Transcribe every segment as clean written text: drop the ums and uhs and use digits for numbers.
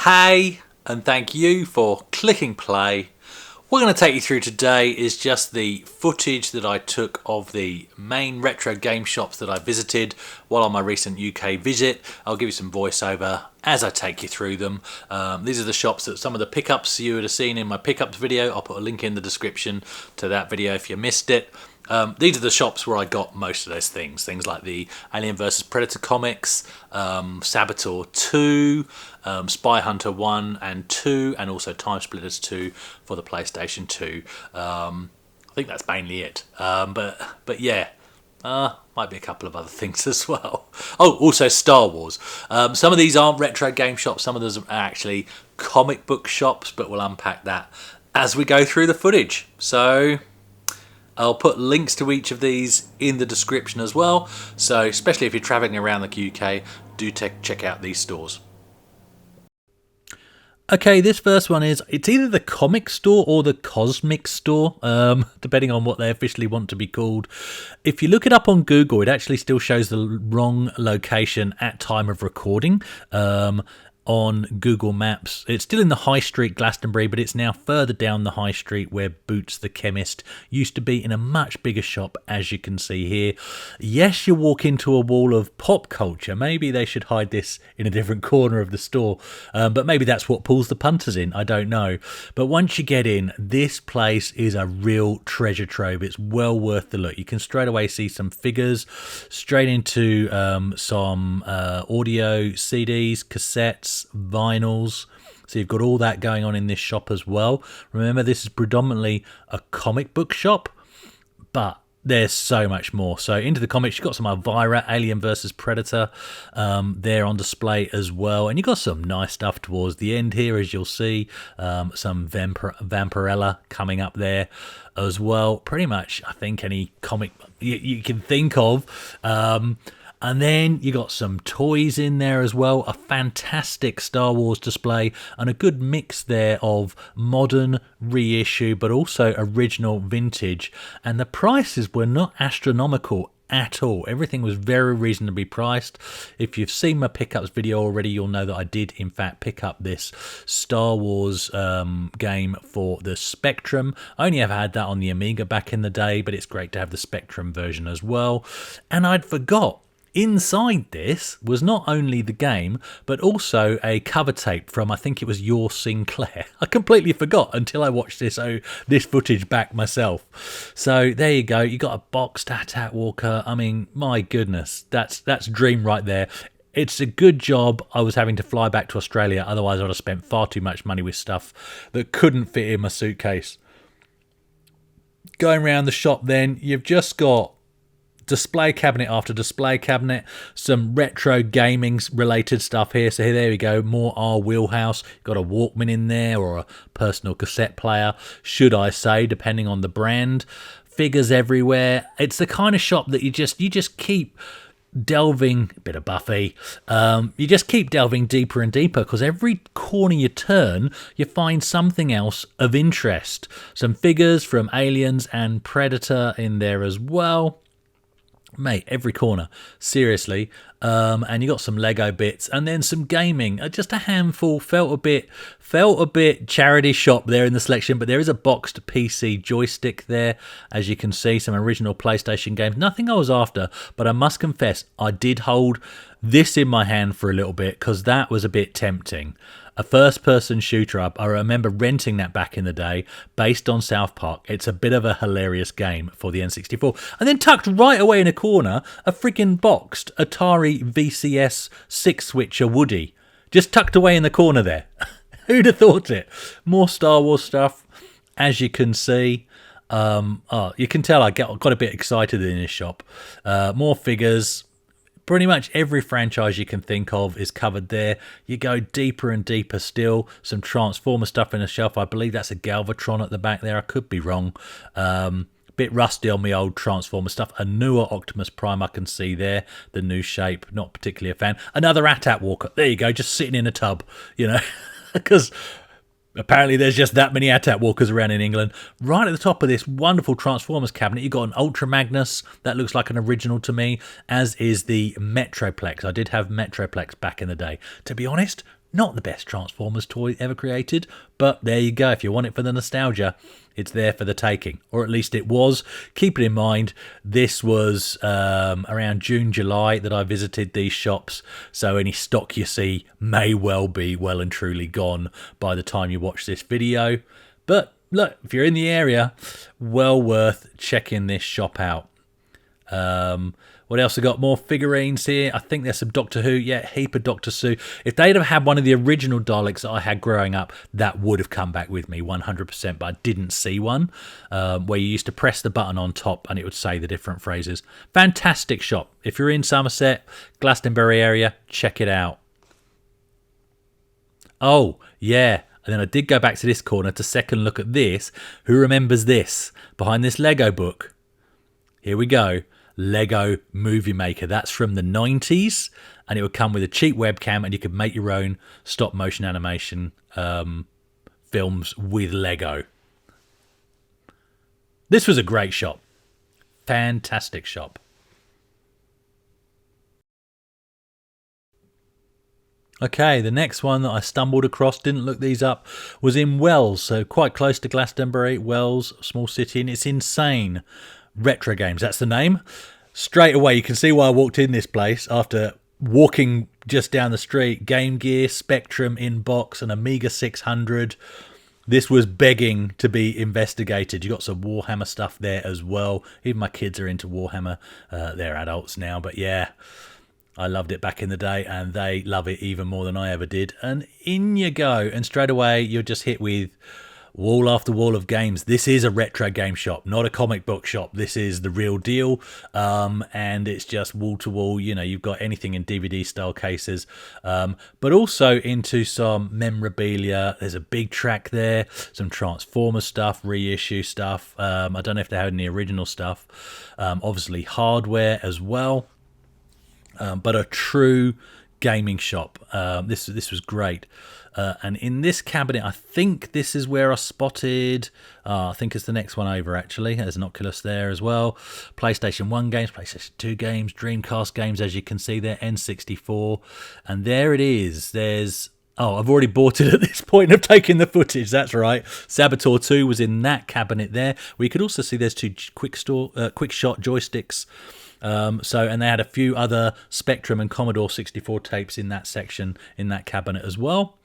Hey, and thank you for clicking play. What we're going to take you through today is just the footage that I took of the main retro game shops that I visited while on my recent UK visit. I'll give you some voiceover as I take you through them. These are the shops that some of the pickups you would have seen in my pickups video. I'll put a link in the description to that video if you missed it. These are the shops where I got most of those things like the Alien vs Predator comics, Saboteur 2, Spy Hunter 1 and 2, and also Time Splitters 2 for the PlayStation 2. I think that's mainly it. But yeah, might be a couple of other things as well. Oh, also Star Wars. Some of these aren't retro game shops, some of those are actually comic book shops, but we'll unpack that as we go through the footage. So I'll put links to each of these in the description as well, so especially if you're travelling around the UK, do check out these stores. Okay, this first one it's either the comic store or the Cozmic store, depending on what they officially want to be called. If you look it up on Google, it actually still shows the wrong location at time of recording. On Google Maps, it's still in the High Street, Glastonbury, but it's now further down the High Street where Boots the Chemist used to be, in a much bigger shop, as you can see here. Yes, you walk into a wall of pop culture. Maybe they should hide this in a different corner of the store, but maybe that's what pulls the punters in. I don't know. But once you get in, this place is a real treasure trove. It's well worth the look. You can straight away see some figures, straight into some audio CDs, cassettes, vinyls. So you've got all that going on in this shop as well. Remember, this is predominantly a comic book shop, but there's so much more. So into the comics, you've got some Elvira, Alien vs Predator, there on display as well. And you've got some nice stuff towards the end here, as you'll see. Some Vampirella coming up there as well. Pretty much, I think, any comic you can think of. And then you got some toys in there as well, a fantastic Star Wars display, and a good mix there of modern, reissue, but also original vintage. And the prices were not astronomical at all. Everything was very reasonably priced. If you've seen my pickups video already, you'll know that I did in fact pick up this Star Wars game for the Spectrum. I only ever had that on the Amiga back in the day, but it's great to have the Spectrum version as well. And I'd forgot, inside this was not only the game, but also a cover tape from, I think it was Your Sinclair. I completely forgot until I watched this footage back myself. So there you go. You got a boxed Attack Walker. I mean, my goodness, that's dream right there. It's a good job I was having to fly back to Australia. Otherwise, I'd have spent far too much money with stuff that couldn't fit in my suitcase. Going around the shop then, you've just got display cabinet after display cabinet, some retro gaming related stuff here. So here, there we go, more our wheelhouse. Got a Walkman in there, or a personal cassette player, should I say, depending on the brand. Figures everywhere. It's the kind of shop that you just keep delving, a bit of Buffy, you just keep delving deeper and deeper, because every corner you turn you find something else of interest. Some figures from Aliens and Predator in there as well. Mate, every corner, seriously. And you got some Lego bits, and then some gaming, just a handful. Felt a bit charity shop there in the selection, but there is a boxed PC joystick there, as you can see. Some original PlayStation games, nothing I was after, but I must confess I did hold this in my hand for a little bit, because that was a bit tempting. A first-person shooter up. I remember renting that back in the day, based on South Park. It's a bit of a hilarious game for the N64. And then tucked right away in a corner, a freaking boxed Atari VCS 6-switcher Woody. Just tucked away in the corner there. Who'd have thought it? More Star Wars stuff, as you can see. You can tell I got a bit excited in this shop. More figures. Pretty much every franchise you can think of is covered there. You go deeper and deeper still. Some Transformer stuff in the shelf. I believe that's a Galvatron at the back there. I could be wrong. Bit rusty on my old Transformer stuff. A newer Optimus Prime I can see there. The new shape. Not particularly a fan. Another Attack Walker. There you go. Just sitting in a tub. You know. Because apparently there's just that many Attack Walkers around in England. Right at the top of this wonderful Transformers cabinet, you've got an Ultra Magnus. That looks like an original to me, as is the Metroplex. I did have Metroplex back in the day. To be honest, Not the best Transformers toy ever created, but there you go. If you want it for the nostalgia, it's there for the taking, or at least it was. Keep it in mind, this was around June, July that I visited these shops, so any stock you see may well be well and truly gone by the time you watch this video. But look, if you're in the area, well worth checking this shop out. What else? I got more figurines here. I think there's some Doctor Who. Yeah, heap of Doctor Who. If they'd have had one of the original Daleks that I had growing up, that would have come back with me 100%. But I didn't see one where you used to press the button on top and it would say the different phrases. Fantastic shop. If you're in Somerset, Glastonbury area, check it out. Oh, yeah. And then I did go back to this corner to second look at this. Who remembers this? Behind this Lego book. Here we go. Lego Movie Maker. That's from the 90s, and it would come with a cheap webcam, and you could make your own stop motion animation films with Lego. This was a great shop. Fantastic shop. Okay, the next one that I stumbled across, didn't look these up, was in Wells, so quite close to Glastonbury. Wells, small city, and it's insane. Retro Games, that's the name. Straight away you can see why I walked in this place after walking just down the street. Game Gear, Spectrum in box, and Amiga 600. This was begging to be investigated. You got some Warhammer stuff there as well. Even my kids are into Warhammer. They're adults now, but yeah, I loved it back in the day, and they love it even more than I ever did. And in you go, and straight away you're just hit with wall after wall of games. This is a retro game shop, not a comic book shop. This is the real deal, and it's just wall to wall. You know, you've got anything in DVD style cases, but also into some memorabilia. There's a big track there, some Transformers stuff, reissue stuff. I don't know if they had any original stuff. Obviously hardware as well, but a true gaming shop. This was great. And in this cabinet, I think this is where I spotted, I think it's the next one over actually. There's an Oculus there as well. PlayStation 1 games, PlayStation 2 games, Dreamcast games, as you can see there, N64. And there it is. There's, oh, I've already bought it at this point of taking the footage. That's right. Saboteur 2 was in that cabinet there. We could also see there's two quick shot joysticks. And they had a few other Spectrum and Commodore 64 tapes in that section, in that cabinet as well.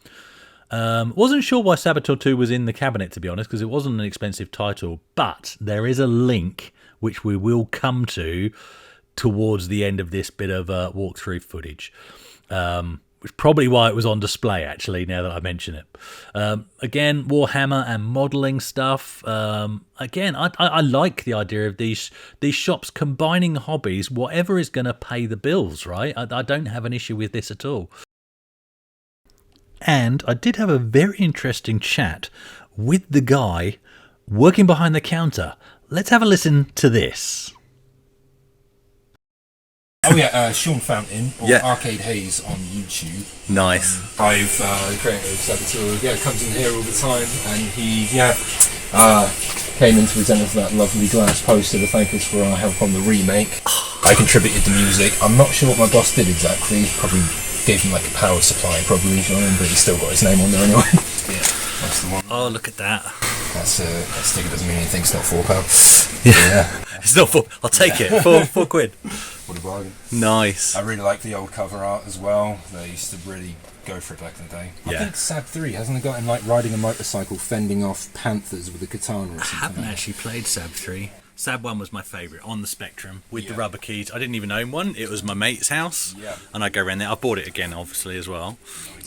Wasn't sure why Saboteur 2 was in the cabinet, to be honest, because it wasn't an expensive title, but there is a link which we will come to towards the end of this bit of walkthrough footage. Which is probably why it was on display, actually, now that I mention it. Again, Warhammer and modelling stuff. Again, I like the idea of these shops combining hobbies, whatever is going to pay the bills, right? I don't have an issue with this at all. And I did have a very interesting chat with the guy working behind the counter. Let's have a listen to this. Oh yeah, Sean Fountain, or Arcade Haze on YouTube. Nice. I've created a Saboteur, comes in here all the time, and he, came in to present us that lovely glass poster to thank us for our help on the remake. I contributed the music. I'm not sure what my boss did exactly, probably gave him like a power supply, probably, but he's still got his name on there anyway. Yeah, that's the one. Oh, look at that. That sticker doesn't mean anything, it's not £4. Yeah. It's not £4, I'll take it, £4 quid. What a bargain. Nice. I really like the old cover art as well. They used to really go for it back in the day. I think Sab 3, hasn't it got him like riding a motorcycle fending off panthers with a katana or something? I haven't actually played Sab 3. Sab 1 was my favourite, on the Spectrum, with the rubber keys. I didn't even own one. It was my mate's house, and I go around there. I bought it again, obviously, as well.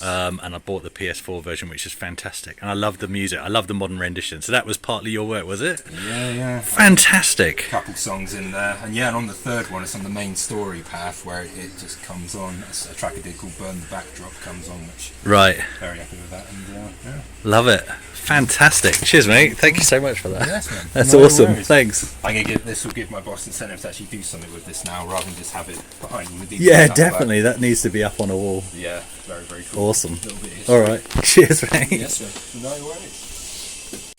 And I bought the PS4 version, which is fantastic. And I love the music. I love the modern rendition. So that was partly your work, was it? Yeah. Fantastic. A couple songs in there. And and on the third one, it's on the main story path, where it just comes on. It's a track I did called Burn the Backdrop comes on, which very happy with that. And love it. Fantastic. Cheers, mate. Thank you so much for that. Yes, man. That's awesome. Worries. Thanks. I'm gonna this will give my boss incentive to actually do something with this now, rather than just have it behind me. Yeah, definitely. That needs to be up on a wall. Yeah, very, very cool. Awesome. All right. Cheers, mate. Yes, sir. No worries.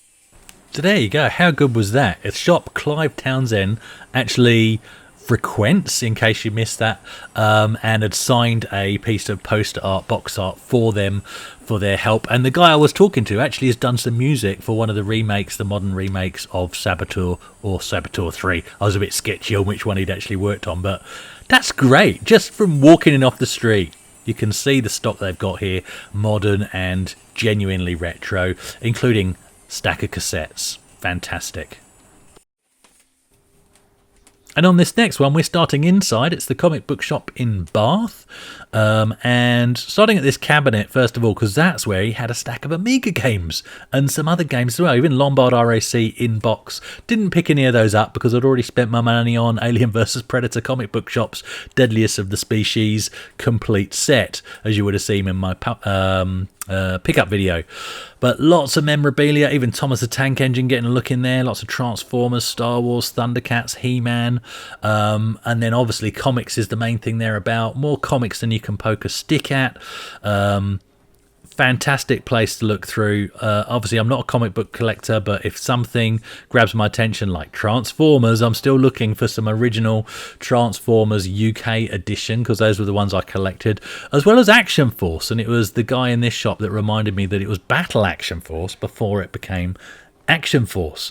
So there you go. How good was that? A shop Clive Townsend actually Frequents, in case you missed that, and had signed a piece of poster art, box art for them for their help. And the guy I was talking to actually has done some music for one of the remakes, the modern remakes of Saboteur or Saboteur 3. I was a bit sketchy on which one he'd actually worked on, but that's great. Just from walking in off the street, you can see the stock they've got here, modern and genuinely retro, including stack of cassettes. Fantastic. And on this next one, we're starting inside. It's the comic book shop in Bath. And starting at this cabinet, first of all, because that's where he had a stack of Amiga games and some other games as well. Even Lombard RAC in box. Didn't pick any of those up because I'd already spent my money on Alien vs Predator comic book shop's Deadliest of the Species complete set, as you would have seen in my pickup video. But lots of memorabilia, even Thomas the Tank Engine getting a look in there, lots of Transformers, Star Wars, Thundercats, He-Man, and then obviously comics is the main thing they're about. More comics than you can poke a stick at. Fantastic place to look through. Obviously I'm not a comic book collector, but if something grabs my attention like Transformers, I'm still looking for some original Transformers UK edition, because those were the ones I collected, as well as Action Force. And it was the guy in this shop that reminded me that it was Battle Action Force before it became Action Force.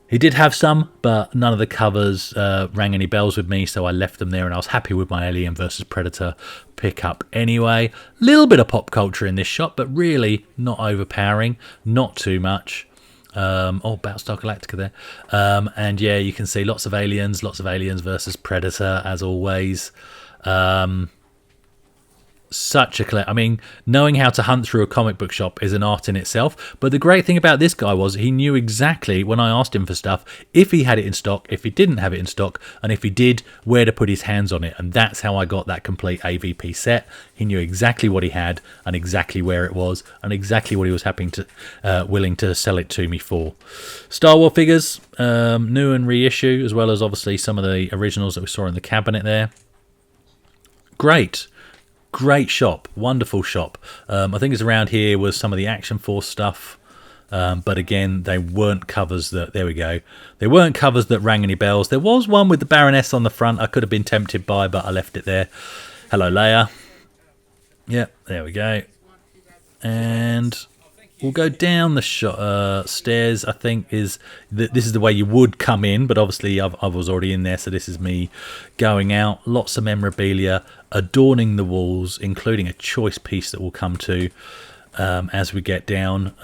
He did have some, but none of the covers rang any bells with me, so I left them there, and I was happy with my Alien vs Predator pickup anyway. Little bit of pop culture in this shop, but really not overpowering, not too much. Battlestar Galactica there. And yeah, you can see lots of Aliens versus Predator, as always. Such a I mean, knowing how to hunt through a comic book shop is an art in itself. But the great thing about this guy was he knew exactly, when I asked him for stuff, if he had it in stock, if he didn't have it in stock, and if he did, where to put his hands on it. And that's how I got that complete AVP set. He knew exactly what he had and exactly where it was and exactly what he was willing to sell it to me for. Star Wars figures, new and reissue, as well as obviously some of the originals that we saw in the cabinet there. Great shop, wonderful shop. I think it's around here was some of the Action Force stuff, but again, they weren't covers that. There we go. They weren't covers that rang any bells. There was one with the Baroness on the front. I could have been tempted by, but I left it there. Hello, Leia. Yep, there we go. And we'll go down the stairs. I think this is the way you would come in, but obviously I was already in there, so this is me going out. Lots of memorabilia adorning the walls, including a choice piece that we'll come to as we get down.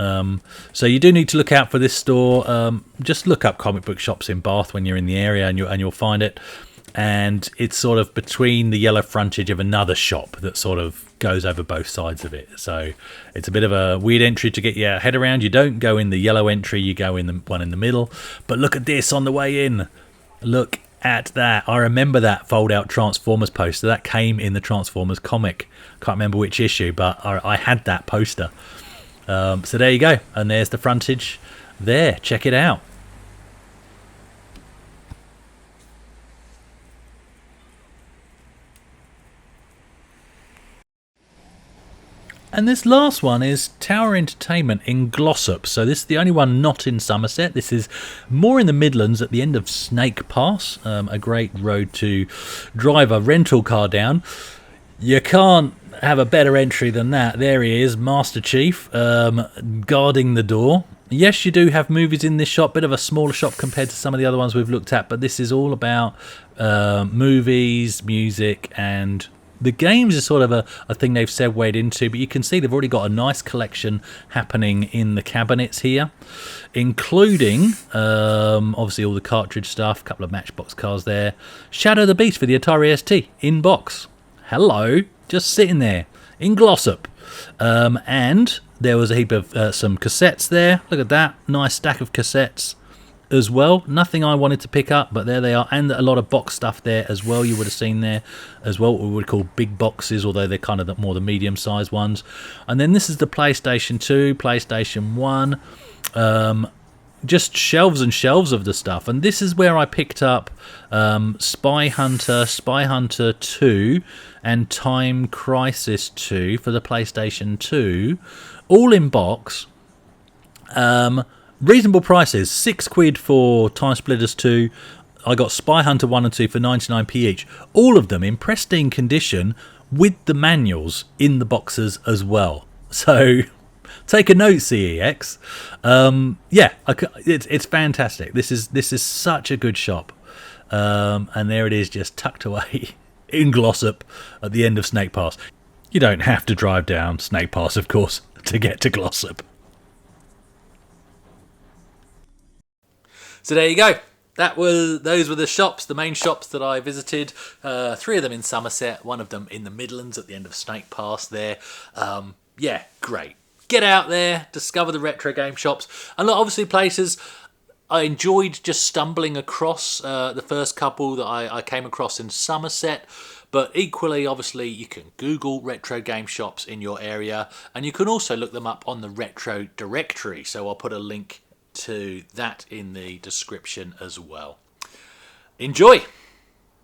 So you do need to look out for this store. Just look up comic book shops in Bath when you're in the area, and you'll find it. And it's sort of between the yellow frontage of another shop that sort of goes over both sides of it. So it's a bit of a weird entry to get your head around. You don't go in the yellow entry, you go in the one in the middle. But look at this on the way in. Look at that. I remember that fold out Transformers poster. That came in the Transformers comic. Can't remember which issue, but I had that poster. So there you go. And there's the frontage there. Check it out. And this last one is Tower Entertainment in Glossop. So this is the only one not in Somerset. This is more in the Midlands at the end of Snake Pass. A great road to drive a rental car down. You can't have a better entry than that. There he is, Master Chief, guarding the door. Yes, you do have movies in this shop. Bit of a smaller shop compared to some of the other ones we've looked at. But this is all about movies, music, and the games is sort of a thing they've segued into, but you can see they've already got a nice collection happening in the cabinets here, including obviously all the cartridge stuff, a couple of Matchbox cars there. Shadow the Beast for the Atari ST in box. Hello, just sitting there in Glossop. And there was a heap of some cassettes there. Look at that, nice stack of cassettes as well. Nothing I wanted to pick up, but there they are. And a lot of box stuff there as well. You would have seen there as well what we would call big boxes, although they're kind of more the medium sized ones. And then this is the PlayStation 2, PlayStation 1, just shelves and shelves of the stuff. And this is where I picked up Spy Hunter 2 and Time Crisis 2 for the PlayStation 2, all in box. Reasonable prices. £6 for Time Splitters 2. I got Spy Hunter 1 and 2 for 99p each. All of them in pristine condition with the manuals in the boxes as well. So take a note, CEX. Yeah, it's fantastic. This is such a good shop. And there it is, just tucked away in Glossop at the end of Snake Pass. You don't have to drive down Snake Pass, of course, to get to Glossop. So there you go. Those were the shops, the main shops that I visited. 3 of them in Somerset, 1 of them in the Midlands at the end of Snake Pass there. Yeah, great. Get out there, discover the retro game shops. And look, obviously places I enjoyed just stumbling across. The first couple that I came across in Somerset. But equally, obviously, you can Google retro game shops in your area. And you can also look them up on the retro directory. So I'll put a link to that in the description as well. Enjoy!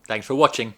Thanks for watching.